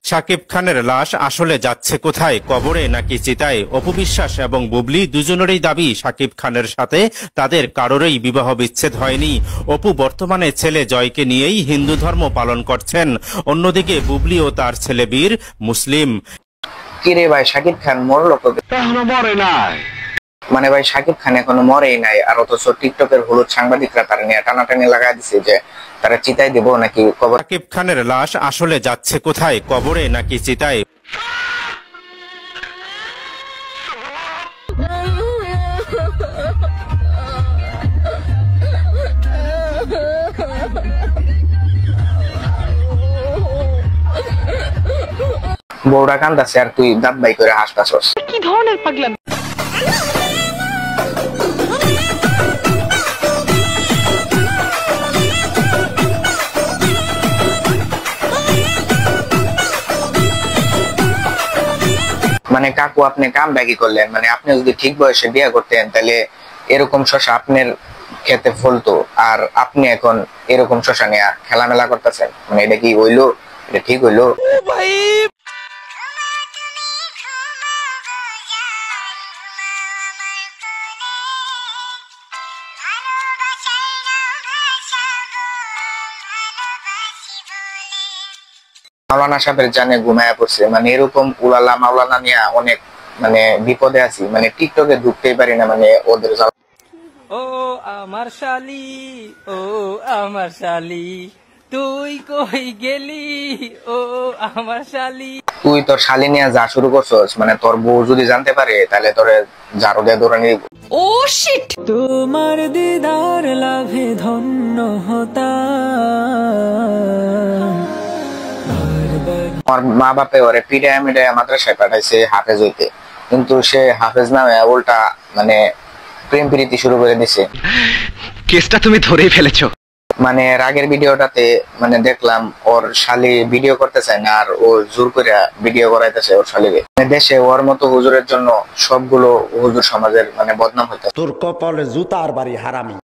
শাকিব খানের লাশ আসলে যাচ্ছে কোথায়, কবরে নাকি চিতায়? অপু বিশ্বাস এবং বুবলি দুজনেরই দাবি শাকিব খানের সাথে তাদের কারোরই বিবাহ বিচ্ছেদ হয়নি। অপু বর্তমানে ছেলে জয়কে নিয়েই হিন্দু ধর্ম পালন করছেন, অন্যদিকে বুবলি ও তার ছেলে বীর মুসলিম। কিরে ভাই, শাকিব খান মরলো কবে? এখনো মরে নাই। মানে ভাই, শাকিব খান এখনো মরেই নাই, আর অথচ টিকটকের হলুদ সাংবাদিকরা তারা নিয়ে টানাটানি লাগাই দিছে যে তারা চিতায় দেবো নাকি কবর। শাকিব খানের লাশ আসলে যাচ্ছে কোথায়, কবরে নাকি চিতায়? বউরা কান্দাছে আর তুই দাঁত বাই করে হাসতাছস। কি ধরনের পাগলামি! মানে কাকু, আপনি কামটা কি করলেন? মানে আপনি যদি ঠিক বয়সে বিয়ে করতেন তাহলে এরকম শশা আপনার খেতে ফলতো, আর আপনি এখন এরকম শশা নিয়ে খেলামেলা করতেছেন। মানে এটা কি হইলো? এটা ঠিক হইলো? মাওলানা সাহেবের জানে ঘুমায়া পড়ছে। মানে এরকম উলালা মাওলানা নিয়ে অনেক মানে বিপদে আছি। মানে টিকটকে ঢুকতেই পারি না, মানে ওদের ও আমার শালি, ও আমার শালি, তুই কই গেলি? ও আমার শালি। তুই তোর শালি নিয়ে যা শুরু করছস, মানে তোর বউ যদি জানতে পারে তাহলে তোরে ঝাড়ু দিয়ে দৌড়ানি দিব। ও শিট! তোমার দিদার লাভে ধন্য হতাম। আমার মা বাপে ওরে পিড়ায় মিডায় মাদ্রাসায় পাঠাইছে হাফেজ হইতে, কিন্তু সে হাফেজ নামে উল্টা মানে প্রেম প্রীতি শুরু করে দিছে। কেসটা তুমি ধরেই ফেলেছো। মানে আগের ভিডিওটাতে মানে দেখলাম ওর শালি ভিডিও করতে চায় না, আর ও জোর করে ভিডিও করাইতেছে ওর শালিকে। দেশে ওর মতো হুজুরের জন্য সবগুলো হুজুর সমাজের মানে বদনাম হইতেছে। তোর কপালে জুতার বাড়ি হারামি।